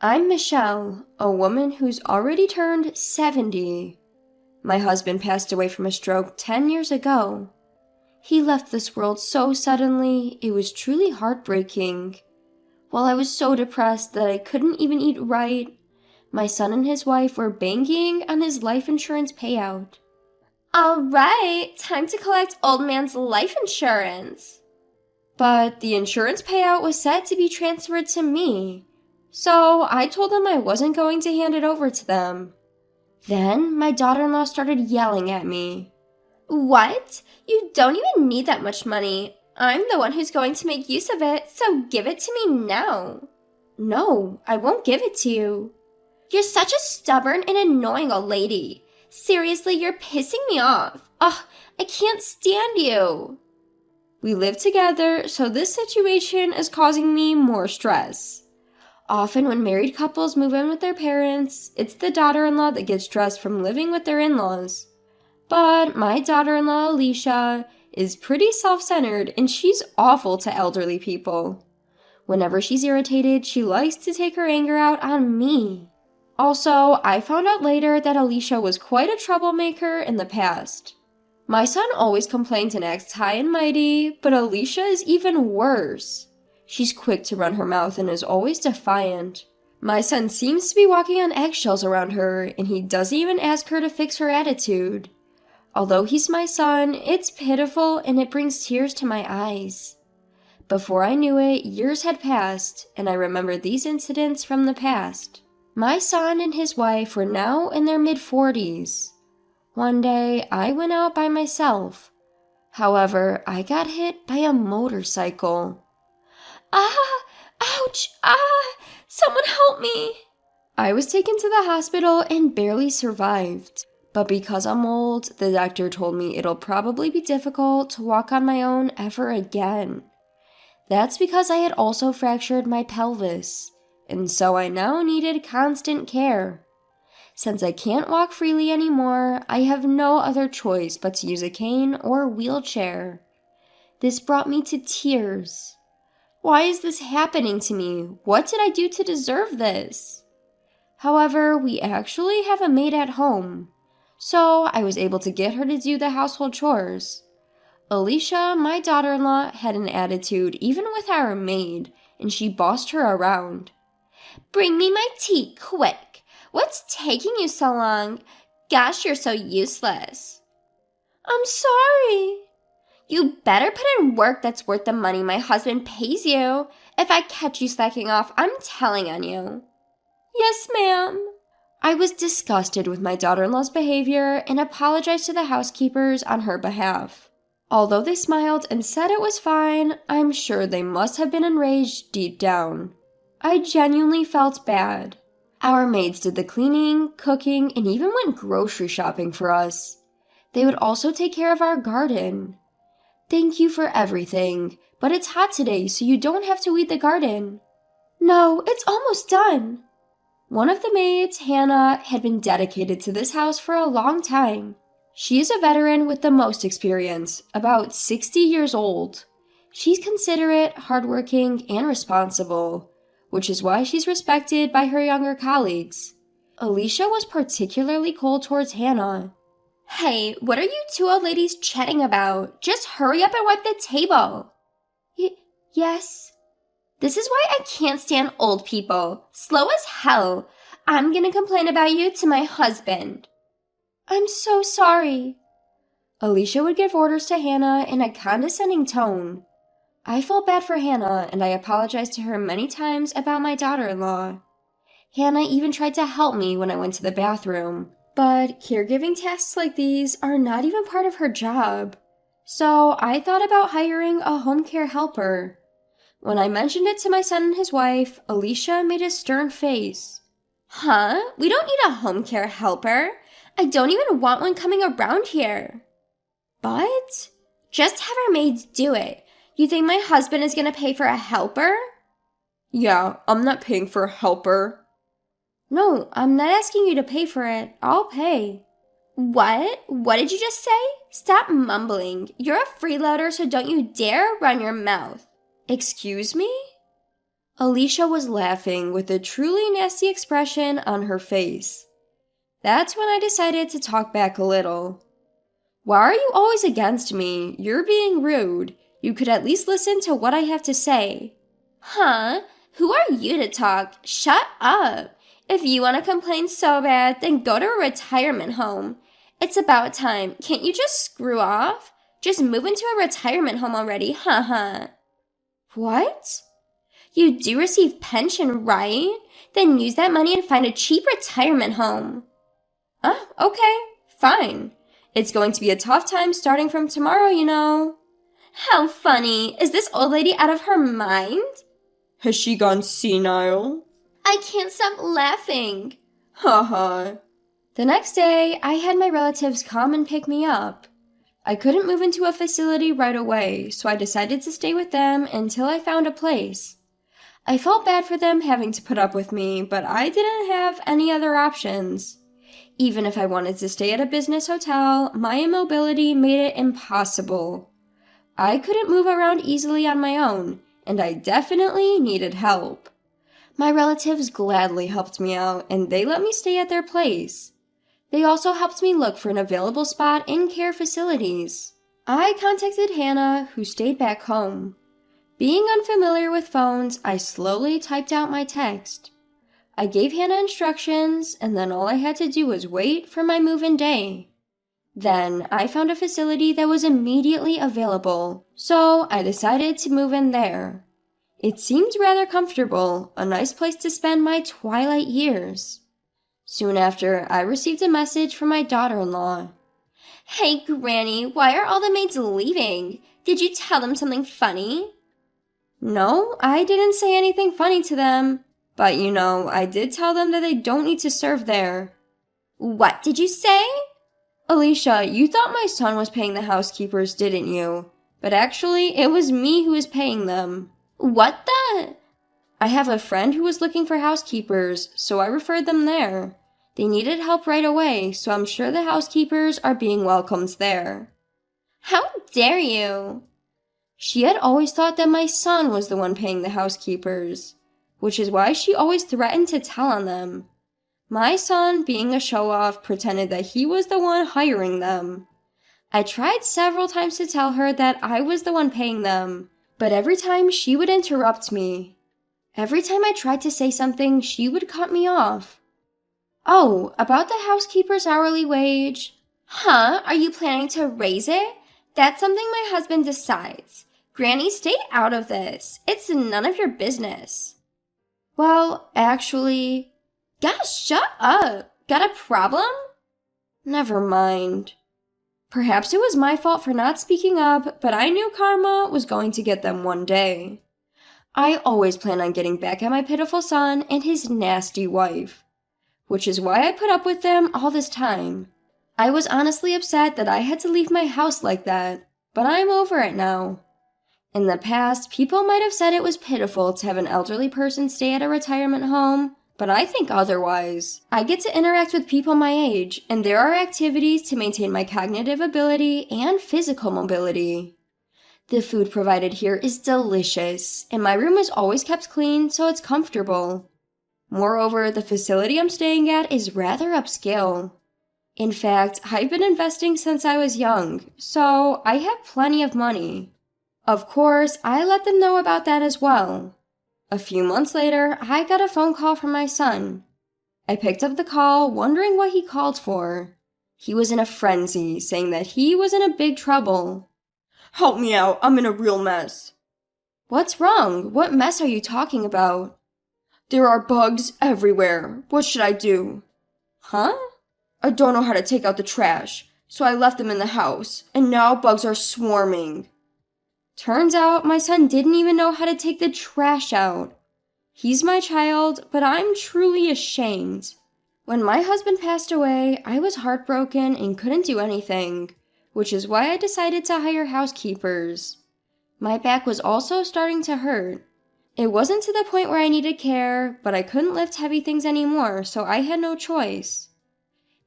I'm Michelle, a woman who's already turned 70. My husband passed away from a stroke 10 years ago. He left this world so suddenly, it was truly heartbreaking. While I was so depressed that I couldn't even eat right, my son and his wife were banking on his life insurance payout. All right, time to collect old man's life insurance. But the insurance payout was set to be transferred to me, so I told them I wasn't going to hand it over to them. Then my daughter-in-law started yelling at me. What? You don't even need that much money. I'm the one who's going to make use of it, so give it to me now. No, I won't give it to you. You're such a stubborn and annoying old lady. Seriously, you're pissing me off. Ugh, I can't stand you. We live together, so this situation is causing me more stress. Often when married couples move in with their parents, it's the daughter-in-law that gets stressed from living with their in-laws. But my daughter-in-law, Alicia, is pretty self-centered and she's awful to elderly people. Whenever she's irritated, she likes to take her anger out on me. Also, I found out later that Alicia was quite a troublemaker in the past. My son always complains and acts high and mighty, but Alicia is even worse. She's quick to run her mouth and is always defiant. My son seems to be walking on eggshells around her, and he doesn't even ask her to fix her attitude. Although he's my son, it's pitiful and it brings tears to my eyes. Before I knew it, years had passed, and I remembered these incidents from the past. My son and his wife were now in their mid-40s. One day, I went out by myself. However, I got hit by a motorcycle. Ah! Ouch! Ah! Someone help me! I was taken to the hospital and barely survived. But because I'm old, the doctor told me it'll probably be difficult to walk on my own ever again. That's because I had also fractured my pelvis, and so I now needed constant care. Since I can't walk freely anymore, I have no other choice but to use a cane or wheelchair. This brought me to tears. Why is this happening to me? What did I do to deserve this? However, we actually have a maid at home, so I was able to get her to do the household chores. Alicia, my daughter-in-law, had an attitude even with our maid, and she bossed her around. Bring me my tea, quick! What's taking you so long? Gosh, you're so useless. I'm sorry. You better put in work that's worth the money my husband pays you. If I catch you slacking off, I'm telling on you. Yes, ma'am. I was disgusted with my daughter-in-law's behavior and apologized to the housekeepers on her behalf. Although they smiled and said it was fine, I'm sure they must have been enraged deep down. I genuinely felt bad. Our maids did the cleaning, cooking, and even went grocery shopping for us. They would also take care of our garden. Thank you for everything, but it's hot today, so you don't have to weed the garden. No, it's almost done. One of the maids, Hannah, had been dedicated to this house for a long time. She is a veteran with the most experience, about 60 years old. She's considerate, hardworking, and responsible, which is why she's respected by her younger colleagues. Alicia was particularly cold towards Hannah. Hey, what are you two old ladies chatting about? Just hurry up and wipe the table. Yes. This is why I can't stand old people. Slow as hell. I'm gonna complain about you to my husband. I'm so sorry. Alicia would give orders to Hannah in a condescending tone. I felt bad for Hannah, and I apologized to her many times about my daughter-in-law. Hannah even tried to help me when I went to the bathroom, but caregiving tasks like these are not even part of her job. So I thought about hiring a home care helper. When I mentioned it to my son and his wife, Alicia made a stern face. Huh? We don't need a home care helper. I don't even want one coming around here. But just have our maids do it. You think my husband is going to pay for a helper? Yeah, I'm not paying for a helper. No, I'm not asking you to pay for it. I'll pay. What? What did you just say? Stop mumbling. You're a freeloader, so don't you dare run your mouth. Excuse me? Alicia was laughing with a truly nasty expression on her face. That's when I decided to talk back a little. Why are you always against me? You're being rude. You could at least listen to what I have to say. Huh? Who are you to talk? Shut up. If you want to complain so bad, then go to a retirement home. It's about time. Can't you just screw off? Just move into a retirement home already, haha. What? You do receive pension, right? Then use that money and find a cheap retirement home. Okay, fine. It's going to be a tough time starting from tomorrow, you know. How funny. Is this old lady out of her mind? Has she gone senile? I can't stop laughing. Haha. The next day, I had my relatives come and pick me up. I couldn't move into a facility right away, so I decided to stay with them until I found a place. I felt bad for them having to put up with me, but I didn't have any other options. Even if I wanted to stay at a business hotel, my immobility made it impossible. I couldn't move around easily on my own, and I definitely needed help. My relatives gladly helped me out, and they let me stay at their place. They also helped me look for an available spot in care facilities. I contacted Hannah, who stayed back home. Being unfamiliar with phones, I slowly typed out my text. I gave Hannah instructions, and then all I had to do was wait for my move-in day. Then I found a facility that was immediately available, so I decided to move in there. It seemed rather comfortable, a nice place to spend my twilight years. Soon after, I received a message from my daughter-in-law. Hey, Granny, why are all the maids leaving? Did you tell them something funny? No, I didn't say anything funny to them. But I did tell them that they don't need to serve there. What did you say? Alicia, you thought my son was paying the housekeepers, didn't you? But actually, it was me who was paying them. What the? I have a friend who was looking for housekeepers, so I referred them there. They needed help right away, so I'm sure the housekeepers are being welcomed there. How dare you? She had always thought that my son was the one paying the housekeepers, which is why she always threatened to tell on them. My son, being a show-off, pretended that he was the one hiring them. I tried several times to tell her that I was the one paying them, but every time she would interrupt me. Every time I tried to say something, she would cut me off. Oh, about the housekeeper's hourly wage. Huh? Are you planning to raise it? That's something my husband decides. Granny, stay out of this. It's none of your business. Well, actually... Gosh, shut up! Got a problem? Never mind. Perhaps it was my fault for not speaking up, but I knew karma was going to get them one day. I always plan on getting back at my pitiful son and his nasty wife, which is why I put up with them all this time. I was honestly upset that I had to leave my house like that, but I'm over it now. In the past, people might have said it was pitiful to have an elderly person stay at a retirement home, but I think otherwise. I get to interact with people my age, and there are activities to maintain my cognitive ability and physical mobility. The food provided here is delicious, and my room is always kept clean so it's comfortable. Moreover, the facility I'm staying at is rather upscale. In fact, I've been investing since I was young, so I have plenty of money. Of course, I let them know about that as well. A few months later, I got a phone call from my son. I picked up the call, wondering what he called for. He was in a frenzy, saying that he was in a big trouble. Help me out, I'm in a real mess. What's wrong? What mess are you talking about? There are bugs everywhere. What should I do? Huh? I don't know how to take out the trash, so I left them in the house, and now bugs are swarming. Turns out my son didn't even know how to take the trash out. He's my child, but I'm truly ashamed. When my husband passed away, I was heartbroken and couldn't do anything, which is why I decided to hire housekeepers. My back was also starting to hurt. It wasn't to the point where I needed care, but I couldn't lift heavy things anymore, so I had no choice.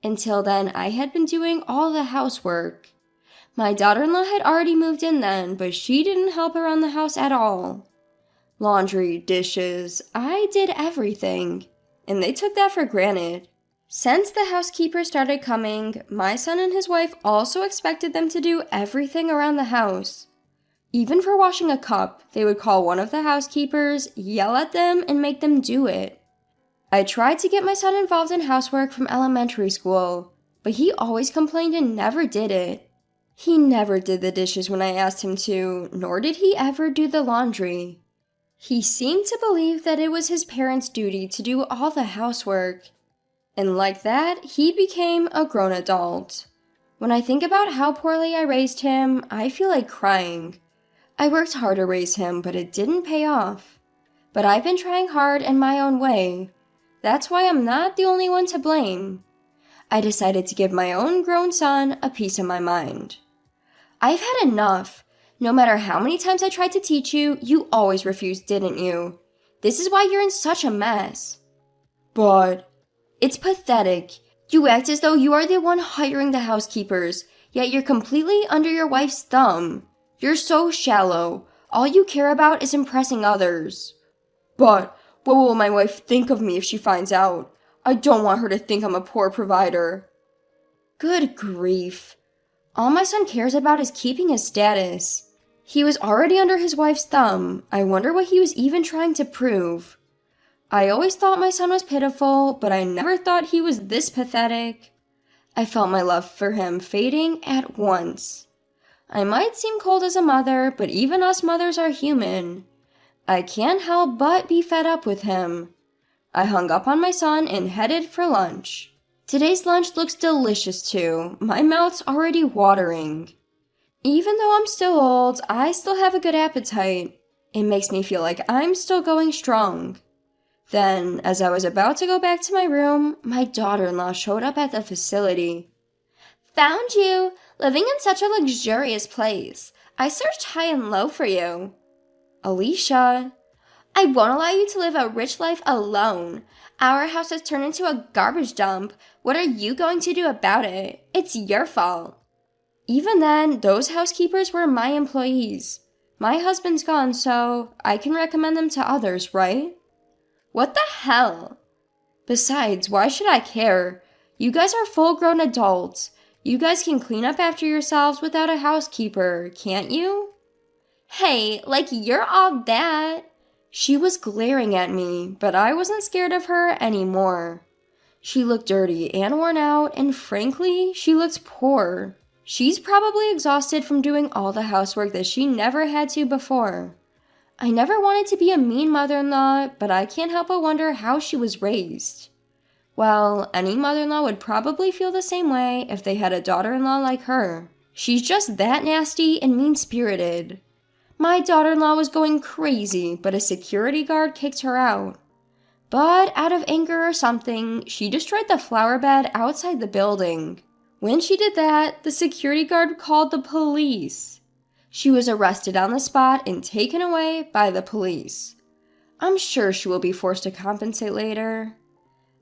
Until then, I had been doing all the housework. My daughter-in-law had already moved in then, but she didn't help around the house at all. Laundry, dishes, I did everything. And they took that for granted. Since the housekeepers started coming, my son and his wife also expected them to do everything around the house. Even for washing a cup, they would call one of the housekeepers, yell at them, and make them do it. I tried to get my son involved in housework from elementary school, but he always complained and never did it. He never did the dishes when I asked him to, nor did he ever do the laundry. He seemed to believe that it was his parents' duty to do all the housework. And like that, he became a grown adult. When I think about how poorly I raised him, I feel like crying. I worked hard to raise him, but it didn't pay off. But I've been trying hard in my own way. That's why I'm not the only one to blame. I decided to give my own grown son a piece of my mind. I've had enough. No matter how many times I tried to teach you, you always refused, didn't you? This is why you're in such a mess. But it's pathetic. You act as though you are the one hiring the housekeepers, yet you're completely under your wife's thumb. You're so shallow. All you care about is impressing others. But what will my wife think of me if she finds out? I don't want her to think I'm a poor provider. Good grief. All my son cares about is keeping his status. He was already under his wife's thumb. I wonder what he was even trying to prove. I always thought my son was pitiful, but I never thought he was this pathetic. I felt my love for him fading at once. I might seem cold as a mother, but even us mothers are human. I can't help but be fed up with him. I hung up on my son and headed for lunch. Today's lunch looks delicious too. My mouth's already watering. Even though I'm still old, I still have a good appetite. It makes me feel like I'm still going strong. Then, as I was about to go back to my room, my daughter-in-law showed up at the facility. Found you! Living in such a luxurious place. I searched high and low for you. Alicia, I won't allow you to live a rich life alone. Our house has turned into a garbage dump. What are you going to do about it? It's your fault. Even then, those housekeepers were my employees. My husband's gone, so I can recommend them to others, right? What the hell? Besides, why should I care? You guys are full-grown adults. You guys can clean up after yourselves without a housekeeper, can't you? Hey, like you're all that. She was glaring at me, but I wasn't scared of her anymore. She looked dirty and worn out, and frankly, she looked poor. She's probably exhausted from doing all the housework that she never had to before. I never wanted to be a mean mother-in-law, but I can't help but wonder how she was raised. Well, any mother-in-law would probably feel the same way if they had a daughter-in-law like her. She's just that nasty and mean-spirited. My daughter-in-law was going crazy, but a security guard kicked her out. But out of anger or something, she destroyed the flower bed outside the building. When she did that, the security guard called the police. She was arrested on the spot and taken away by the police. I'm sure she will be forced to compensate later.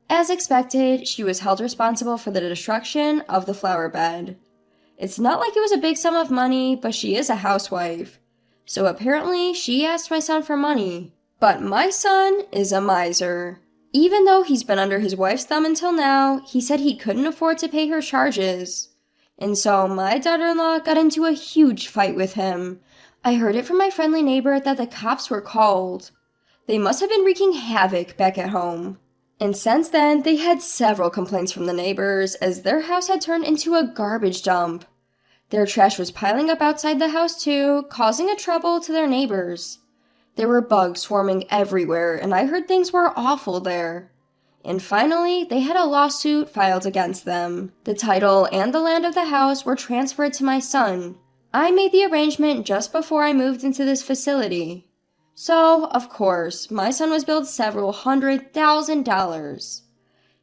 As expected, she was held responsible for the destruction of the flower bed. It's not like it was a big sum of money, but she is a housewife. So apparently, she asked my son for money. But my son is a miser. Even though he's been under his wife's thumb until now, he said he couldn't afford to pay her charges. And so my daughter-in-law got into a huge fight with him. I heard it from my friendly neighbor that the cops were called. They must have been wreaking havoc back at home. And since then, they had several complaints from the neighbors as their house had turned into a garbage dump. Their trash was piling up outside the house too, causing a trouble to their neighbors. There were bugs swarming everywhere, and I heard things were awful there. And finally, they had a lawsuit filed against them. The title and the land of the house were transferred to my son. I made the arrangement just before I moved into this facility. So, of course, my son was billed several $100,000.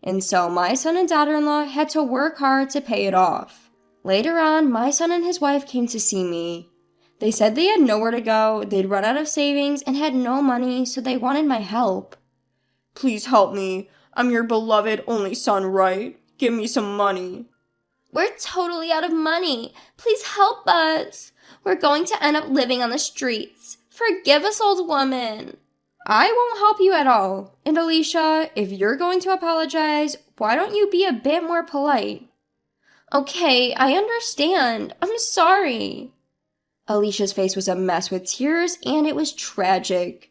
And so my son and daughter-in-law had to work hard to pay it off. Later on, my son and his wife came to see me. They said they had nowhere to go, they'd run out of savings, and had no money, so they wanted my help. Please help me. I'm your beloved only son, right? Give me some money. We're totally out of money. Please help us. We're going to end up living on the streets. Forgive us, old woman. I won't help you at all. And Alicia, if you're going to apologize, why don't you be a bit more polite? Okay, I understand. I'm sorry. Alicia's face was a mess with tears, and it was tragic.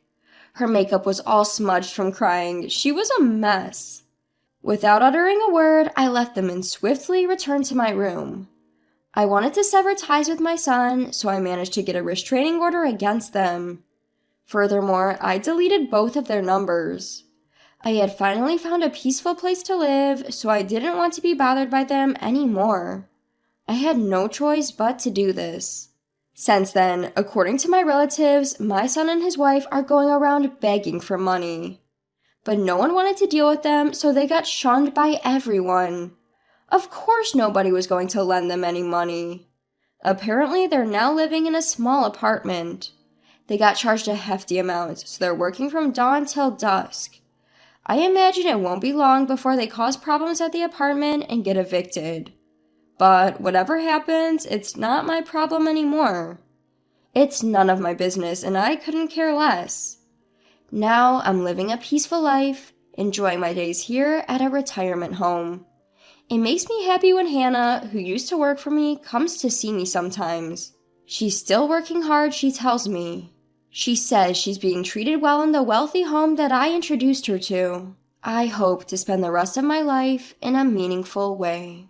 Her makeup was all smudged from crying. She was a mess. Without uttering a word, I left them and swiftly returned to my room. I wanted to sever ties with my son, so I managed to get a restraining order against them. Furthermore, I deleted both of their numbers. I had finally found a peaceful place to live, so I didn't want to be bothered by them anymore. I had no choice but to do this. Since then, according to my relatives, my son and his wife are going around begging for money. But no one wanted to deal with them, so they got shunned by everyone. Of course nobody was going to lend them any money. Apparently, they're now living in a small apartment. They got charged a hefty amount, so they're working from dawn till dusk. I imagine it won't be long before they cause problems at the apartment and get evicted. But whatever happens, it's not my problem anymore. It's none of my business, and I couldn't care less. Now I'm living a peaceful life, enjoying my days here at a retirement home. It makes me happy when Hannah, who used to work for me, comes to see me sometimes. She's still working hard, she tells me. She says she's being treated well in the wealthy home that I introduced her to. I hope to spend the rest of my life in a meaningful way.